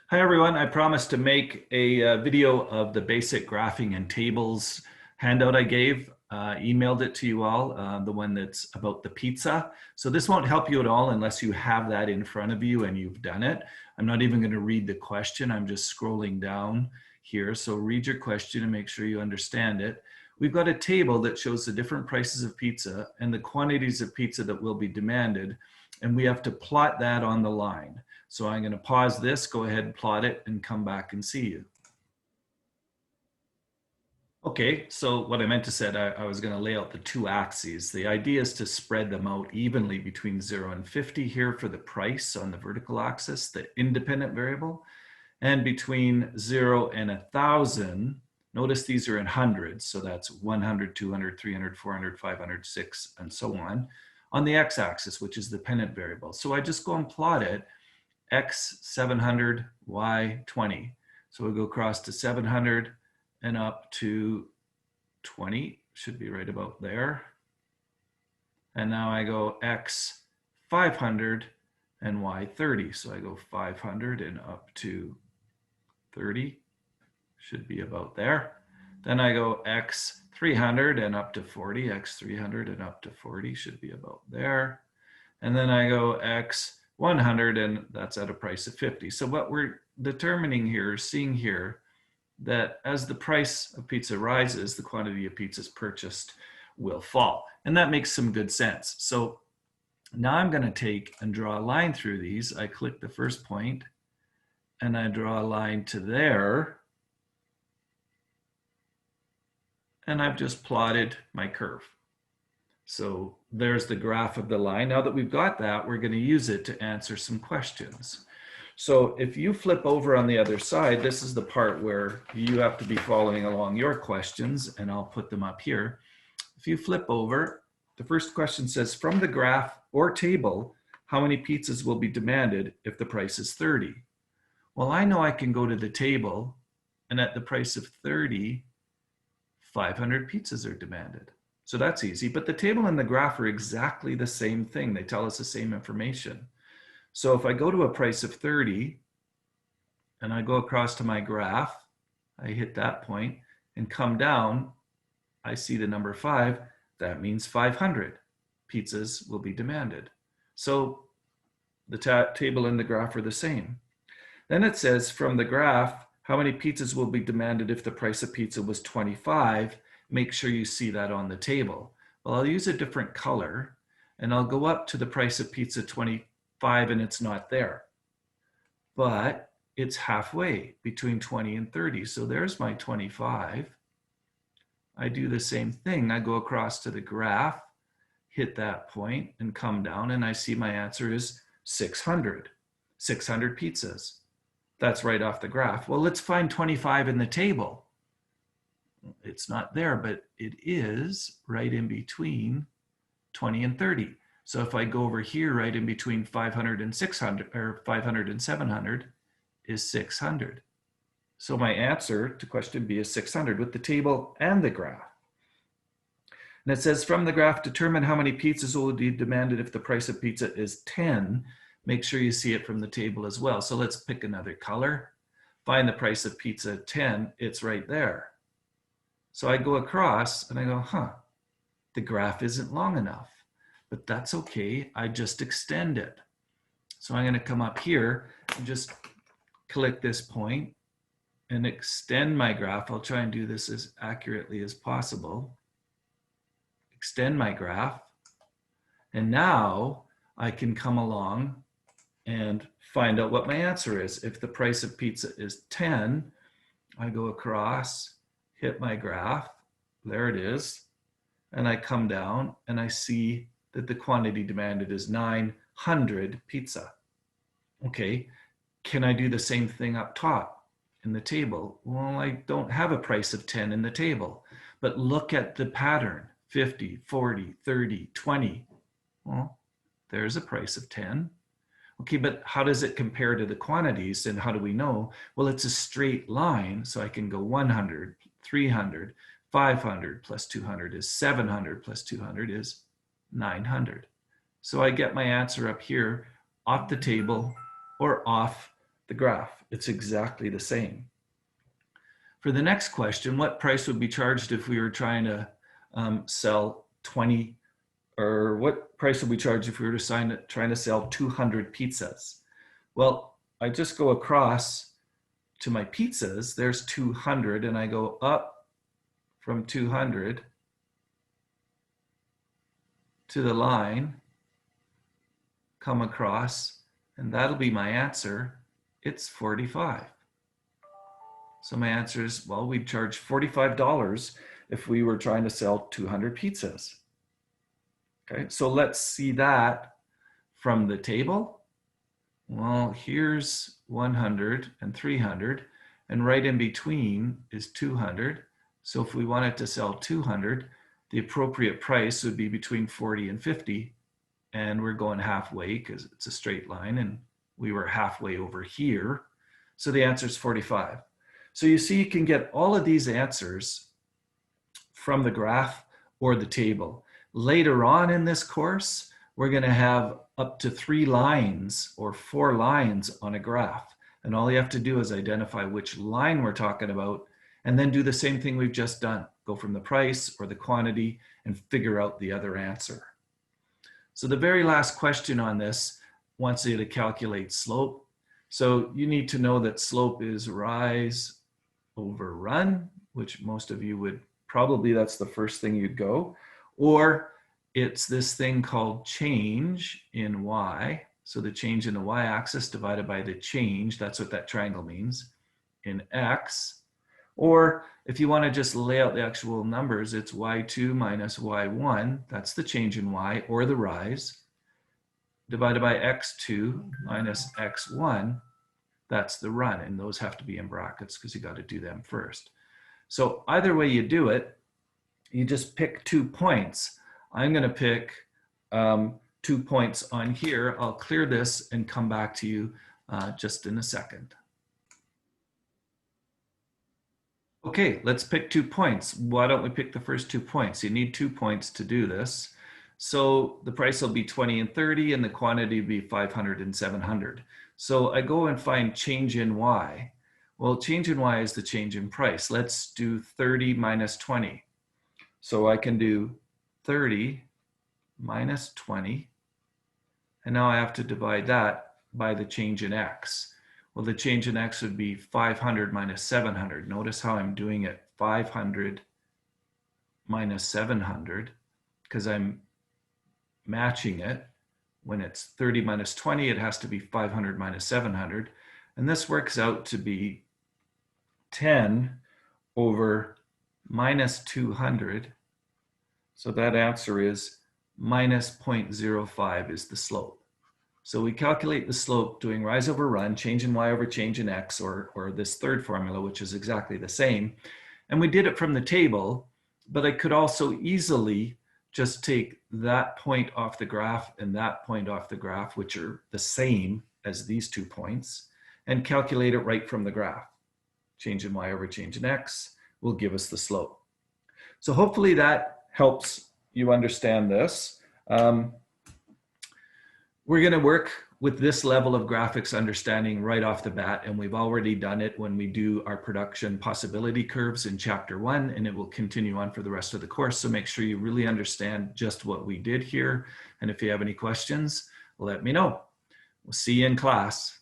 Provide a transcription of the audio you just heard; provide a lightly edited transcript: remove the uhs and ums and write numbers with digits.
Hi everyone, I promised to make a video of the basic graphing and tables handout I gave. Emailed it to you all, the one that's about the pizza. So this won't help you at all unless you have that in front of you and you've done it. I'm not even going to read the question, I'm just scrolling down here. So read your question and make sure you understand it. We've got a table that shows the different prices of pizza and the quantities of pizza that will be demanded, and we have to plot that on the line. So I'm going to pause this, go ahead and plot it, and come back and see you. Okay, so what I meant to say, I was going to lay out the two axes. The idea is to spread them out evenly between 0 and 50 here for the price on the vertical axis, the independent variable, and between 0 and 1,000. Notice these are in hundreds, so that's 100, 200, 300, 400, 500, 6, and so on the x-axis, which is the dependent variable. So I just go and plot it, x 700, y 20. So we'll go across to 700 and up to 20, should be right about there. And now I go x 500 and y 30. So I go 500 and up to 30, should be about there. Then I go x 300 and up to 40, x 300 and up to 40 should be about there. And then I go x 100, and that's at a price of 50. So what we're determining here, seeing here, that as the price of pizza rises, the quantity of pizzas purchased will fall. And that makes some good sense. So now I'm going to take and draw a line through these. I click the first point and I draw a line to there. And I've just plotted my curve. So there's the graph of the line. Now that we've got that, we're going to use it to answer some questions. So if you flip over on the other side, this is the part where you have to be following along your questions, and I'll put them up here. If you flip over, the first question says, from the graph or table, how many pizzas will be demanded if the price is 30? Well, I know I can go to the table, and at the price of 30, 500 pizzas are demanded. So that's easy, but the table and the graph are exactly the same thing. They tell us the same information. So if I go to a price of 30 and I go across to my graph, I hit that point and come down, I see the number 5. That means 500 pizzas will be demanded. So the table and the graph are the same. Then it says from the graph, how many pizzas will be demanded if the price of pizza was 25? Make sure you see that on the table. Well, I'll use a different color and I'll go up to the price of pizza 25 and it's not there. But it's halfway between 20 and 30. So there's my 25. I do the same thing. I go across to the graph, hit that point and come down and I see my answer is 600 pizzas. That's right off the graph. Well, let's find 25 in the table. It's not there, but it is right in between 20 and 30. So if I go over here, right in between 500 and 600, or 500 and 700 is 600. So my answer to question B is 600 with the table and the graph. And it says from the graph, determine how many pizzas will be demanded if the price of pizza is 10. Make sure you see it from the table as well. So let's pick another color. Find the price of pizza at 10. It's right there. So I go across and I go, the graph isn't long enough, but that's okay. I just extend it. So I'm going to come up here and just click this point and extend my graph. I'll try and do this as accurately as possible. Extend my graph. And now I can come along and find out what my answer is. If the price of pizza is 10, I go across, hit my graph, there it is, and I come down and I see that the quantity demanded is 900 pizza. Okay, can I do the same thing up top in the table? Well, I don't have a price of 10 in the table, but look at the pattern, 50, 40, 30, 20. Well, there's a price of 10. Okay, but how does it compare to the quantities and how do we know? Well, it's a straight line, so I can go 100, 300, 500 plus 200 is 700 plus 200 is 900. So I get my answer up here off the table or off the graph. It's exactly the same. For the next question, what price would be charged if we were trying to sell 20, or what price would we charge if we were trying to sell 200 pizzas? Well, I just go across to my pizzas, there's 200, and I go up from 200 to the line, come across, and that'll be my answer. It's 45. So my answer is, well, we'd charge $45 if we were trying to sell 200 pizzas. Okay, so let's see that from the table. Well, here's 100 and 300, and right in between is 200. So if we wanted to sell 200, the appropriate price would be between 40 and 50, and we're going halfway because it's a straight line, and we were halfway over here. So the answer is 45. So you see, you can get all of these answers from the graph or the table. Later on in this course, we're going to have up to 3 lines or 4 lines on a graph. And all you have to do is identify which line we're talking about, and then do the same thing we've just done. Go from the price or the quantity and figure out the other answer. So the very last question on this wants you to calculate slope. So you need to know that slope is rise over run, which most of you would probably, that's the first thing you'd go. Or it's this thing called change in y. So the change in the y-axis divided by the change, that's what that triangle means, in x. Or if you want to just lay out the actual numbers, it's y2 minus y1, that's the change in y, or the rise, divided by x2 minus x1, that's the run. And those have to be in brackets because you got to do them first. So either way you do it, you just pick 2 points. I'm going to pick 2 points on here. I'll clear this and come back to you just in a second. Okay, let's pick 2 points. Why don't we pick the first 2 points? You need 2 points to do this. So the price will be 20 and 30, and the quantity will be 500 and 700. So I go and find change in y. Well, change in y is the change in price. Let's do 30 minus 20. So I can do 30 minus 20, and now I have to divide that by the change in x. Well, the change in x would be 500 minus 700. Notice how I'm doing it, 500 minus 700, because I'm matching it. When it's 30 minus 20, it has to be 500 minus 700. And this works out to be 10 over minus 200. So that answer is minus 0.05 is the slope. So we calculate the slope doing rise over run, change in y over change in x, or this third formula, which is exactly the same. And we did it from the table, but I could also easily just take that point off the graph and that point off the graph, which are the same as these 2 points, and calculate it right from the graph. Change in y over change in x will give us the slope. So hopefully that helps you understand this. We're going to work with this level of graphics understanding right off the bat, and we've already done it when we do our production possibility curves in chapter 1, and it will continue on for the rest of the course. So make sure you really understand just what we did here. And if you have any questions, let me know. We'll see you in class.